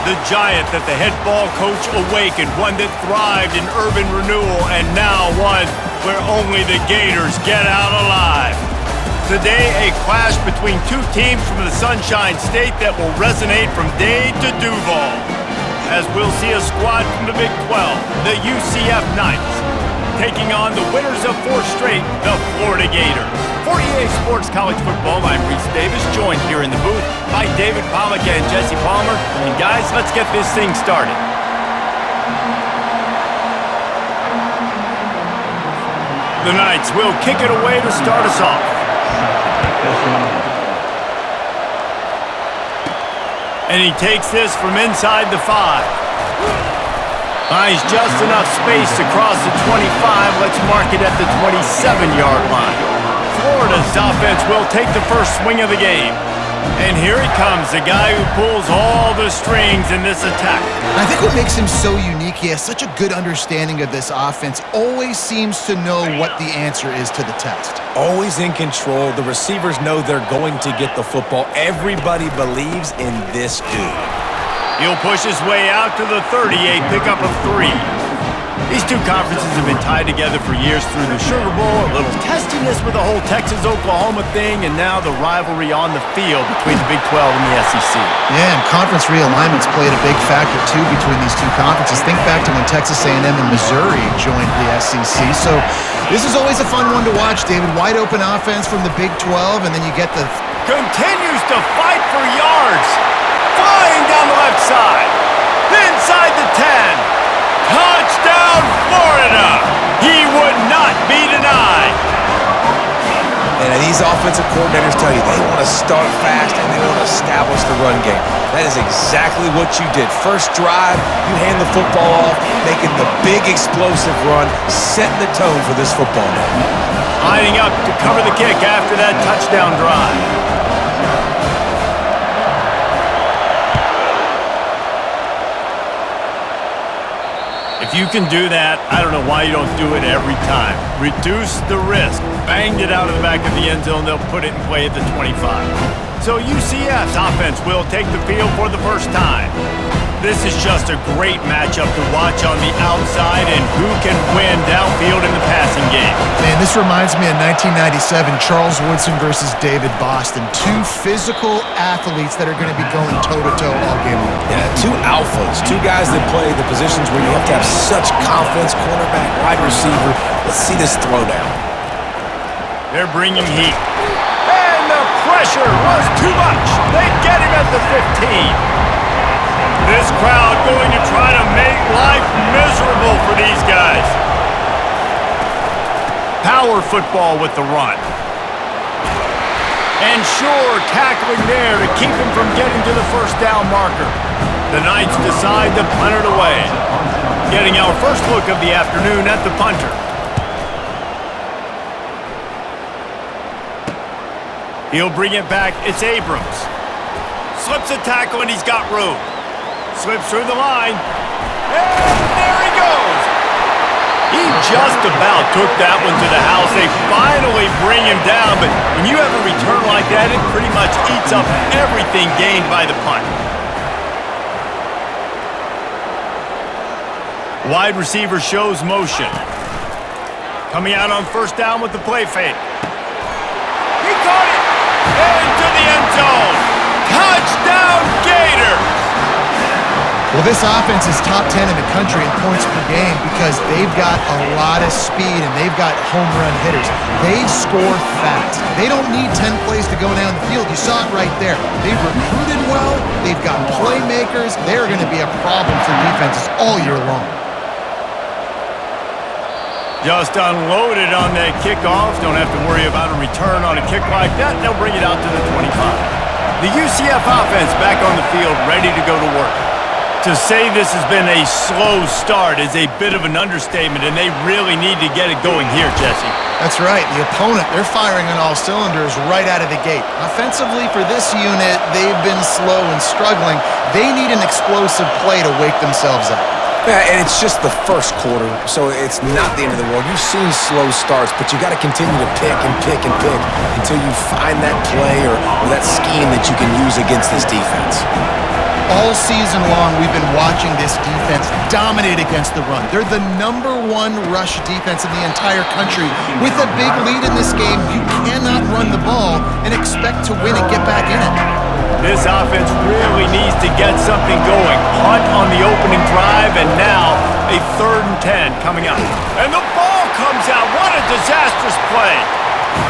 The giant that the head ball coach awakened, one that thrived in urban renewal, and now one where only the Gators get out alive. Today, a clash between two teams from the Sunshine State that will resonate from Dade to Duval, as we'll see a squad from the Big 12, the UCF Knights, taking on the winners of 4 straight, the Florida Gators. For EA Sports College Football, I'm Reese Davis, joined here in the booth by David Pollack and Jesse Palmer. And guys, let's get this thing started. The Knights will kick it away to start us off. And he takes this from inside the 5. Finds just enough space to cross the 25. Let's mark it at the 27-yard line. Florida's offense will take the first swing of the game. And here he comes, the guy who pulls all the strings in this attack. I think what makes him so unique, he has such a good understanding of this offense. Always seems to know what the answer is to the test. Always in control. The receivers know they're going to get the football. Everybody believes in this dude. He'll push his way out to the 38, pick up a 3. These two conferences have been tied together for years through the Sugar Bowl, a little testiness with the whole Texas-Oklahoma thing, and now the rivalry on the field between the Big 12 and the SEC. Yeah, and conference realignments played a big factor, too, between these two conferences. Think back to when Texas A&M and Missouri joined the SEC. So this is always a fun one to watch, David. Wide-open offense from the Big 12, and then you get the... Continues to fight for yards. Flying down the left side. Inside the 10. Touchdown, Florida! He would not be denied. And these offensive coordinators tell you they want to start fast and they want to establish the run game. That is exactly what you did. First drive, you hand the football off, making the big explosive run, setting the tone for this football game. Lining up to cover the kick after that touchdown drive. If you can do that, I don't know why you don't do it every time. Reduce the risk. Banged it out of the back of the end zone. They'll put it in play at the 25. So UCF's offense will take the field for the first time. This is just a great matchup to watch on the outside and who can win downfield in the passing game. Man, this reminds me of 1997, Charles Woodson versus David Boston. Two physical athletes that are going to be going toe-to-toe all game long. Yeah, two alphas, two guys that play the positions where you have to have such confidence, cornerback, wide receiver. Let's see this throwdown. They're bringing heat. And the pressure was too much. They get him at the 15. This crowd going to try to make life miserable for these guys. Power football with the run. And sure, tackling there to keep him from getting to the first down marker. The Knights decide to punt it away. Getting our first look of the afternoon at the punter. He'll bring it back. It's Abrams. Slips a tackle and he's got room. Slips through the line. And there he goes. He just about took that one to the house. They finally bring him down, but when you have a return like that, it pretty much eats up everything gained by the punt. Wide receiver shows motion. Coming out on first down with the play fake. He caught it. Into the end zone. Touchdown, Gators. Well, this offense is top 10 in the country in points per game because they've got a lot of speed and they've got home run hitters. They score fast. They don't need 10 plays to go down the field. You saw it right there. They've recruited well. They've got playmakers. They're going to be a problem for defenses all year long. Just unloaded on that kickoff. Don't have to worry about a return on a kick like that. They'll bring it out to the 25. The UCF offense back on the field, ready to go to work. To say this has been a slow start is a bit of an understatement, and they really need to get it going here, Jesse. That's right. The opponent, they're firing on all cylinders right out of the gate. Offensively, for this unit, they've been slow and struggling. They need an explosive play to wake themselves up. Yeah, and it's just the first quarter, so it's not the end of the world. You've seen slow starts, but you got to continue to pick and pick and pick until you find that play or that scheme that you can use against this defense. All season long, we've been watching this defense dominate against the run. They're the #1 rush defense in the entire country. With a big lead in this game, you cannot run the ball and expect to win and get back in it. This offense really needs to get something going. Punt on the opening drive, and now a 3rd and 10 coming up. And the ball comes out. What a disastrous play.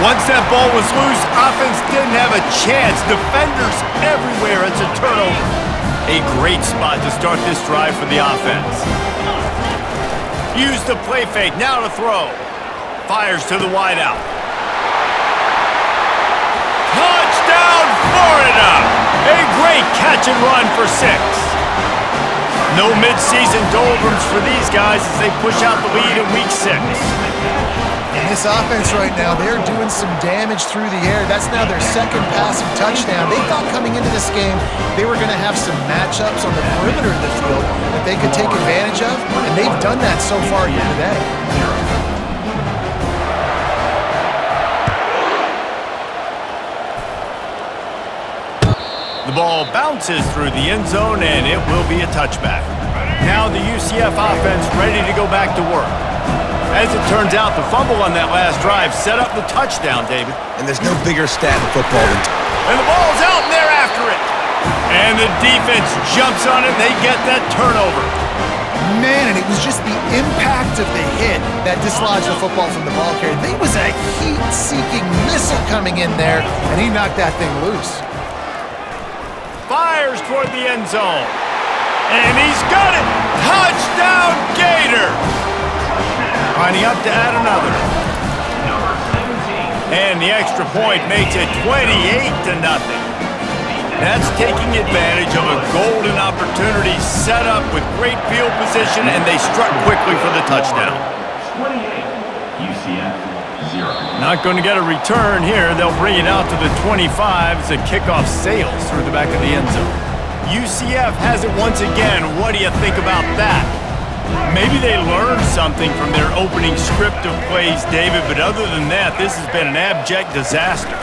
Once that ball was loose, offense didn't have a chance. Defenders everywhere. It's a turnover. A great spot to start this drive for the offense. Use the play fake. Now to throw. Fires to the wideout. Touchdown, Florida! A great catch and run for 6. No midseason doldrums for these guys as they push out the lead in week 6. And this offense right now, they're doing some damage through the air. That's now their 2nd passing touchdown. They thought coming into this game they were going to have some matchups on the perimeter of the field that they could take advantage of, and they've done that so far here today. The ball bounces through the end zone, and it will be a touchback. Now the UCF offense ready to go back to work. As it turns out, the fumble on that last drive set up the touchdown, David. And there's no bigger stat in football than... And the ball's out, and they're after it. And the defense jumps on it, and they get that turnover. Man, and it was just the impact of the hit that dislodged the football from the ball carrier. There was a heat-seeking missile coming in there, and he knocked that thing loose. Fires toward the end zone. And he's got it! Touchdown, Gators! Lining up to add another. And the extra point makes it 28-0. That's taking advantage of a golden opportunity set up with great field position, and they struck quickly for the touchdown. 28, UCF, 0. Not going to get a return here. They'll bring it out to the 25 as the kickoff sails through the back of the end zone. UCF has it once again. What do you think about that? Maybe they learned something from their opening script of plays, David, but other than that, this has been an abject disaster.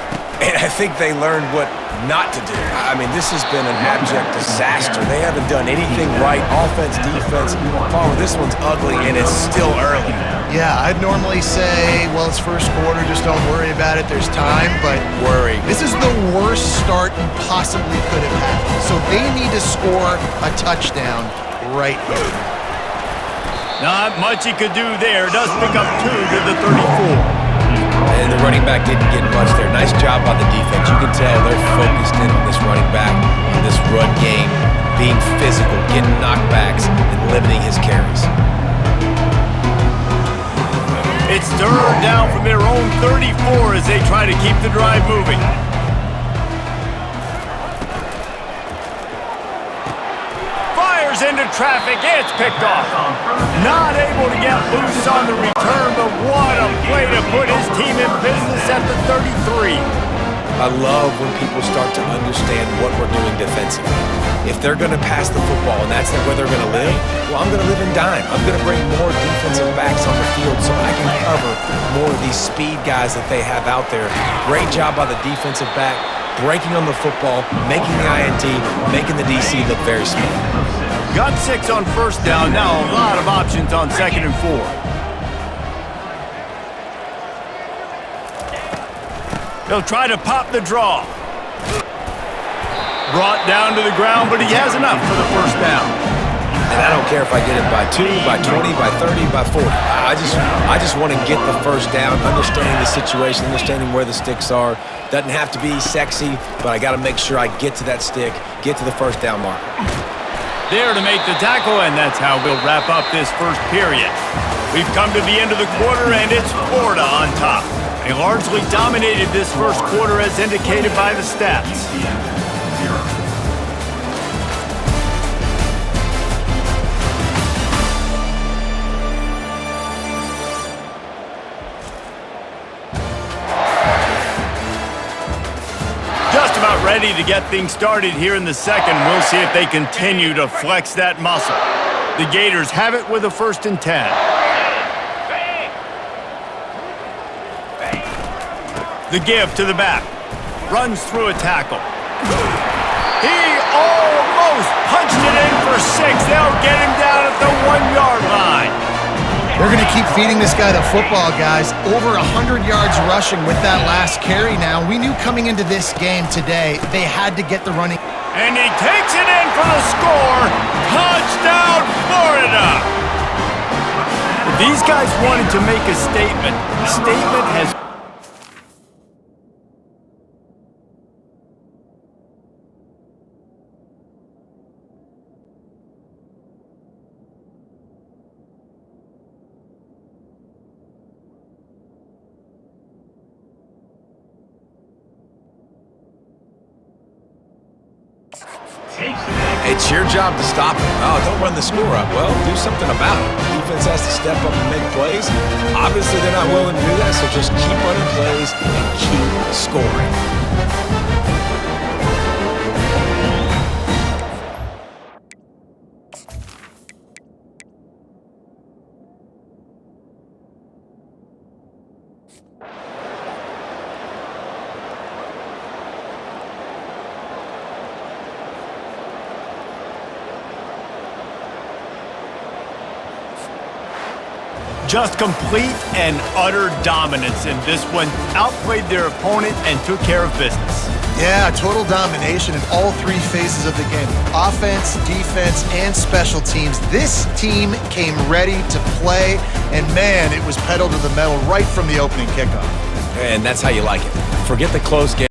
And I think they learned what not to do. I mean, this has been an abject disaster. They haven't done anything right. Offense, defense. Paul, this one's ugly, and it's still early. Yeah, I'd normally say, well, it's first quarter, just don't worry about it, there's time, but Worry. this is the worst start you possibly could have had. So they need to score a touchdown right here. Not much he could do there. Does pick up 2 to the 34. And the running back didn't get much there. Nice job by the defense. You can tell they're focused in on this running back, on this run game, being physical, getting knockbacks, and limiting his carries. It's third down from their own 34 as they try to keep the drive moving. Fires into traffic. It's picked off. Not able to get loose on the return, but what a play to put his team in business at the 33. I love when people start to understand what we're doing defensively. If they're going to pass the football and that's where they're going to live, well, I'm going to live and dime. I'm going to bring more defensive backs on the field so I can cover more of these speed guys that they have out there. Great job by the defensive back, breaking on the football, making the INT, making the DC look very small. Got 6 on first down. Now a lot of options on 2nd and 4. He'll try to pop the draw. Brought down to the ground, but he has enough for the first down. And I don't care if I get it by 2, by 20, by 30, by 40. I just want to get the first down, understanding the situation, understanding where the sticks are. Doesn't have to be sexy, but I got to make sure I get to that stick, get to the first down mark. There to make the tackle, and that's how we'll wrap up this first period. We've come to the end of the quarter, and it's Florida on top. They largely dominated this first quarter as indicated by the stats. Just about ready to get things started here in the second. We'll see if they continue to flex that muscle. The Gators have it with a 1st and 10. The give to the back. Runs through a tackle. He almost goes. Punched it in for 6. They'll get him down at the 1-yard line. They're going to keep feeding this guy the football, guys. Over 100 yards rushing with that last carry now. We knew coming into this game today they had to get the running. And he takes it in for the score. Touchdown, Florida! If these guys wanted to make a statement, the statement has... It's your job to stop it. Oh, don't run the score up. Well, do something about it. Defense has to step up and make plays. Obviously, they're not willing to do that, so just keep running plays and keep scoring. Just complete and utter dominance in this one. Outplayed their opponent and took care of business. Yeah, total domination in all 3 phases of the game. Offense, defense, and special teams. This team came ready to play, and man, it was pedal to the metal right from the opening kickoff. And that's how you like it. Forget the close game.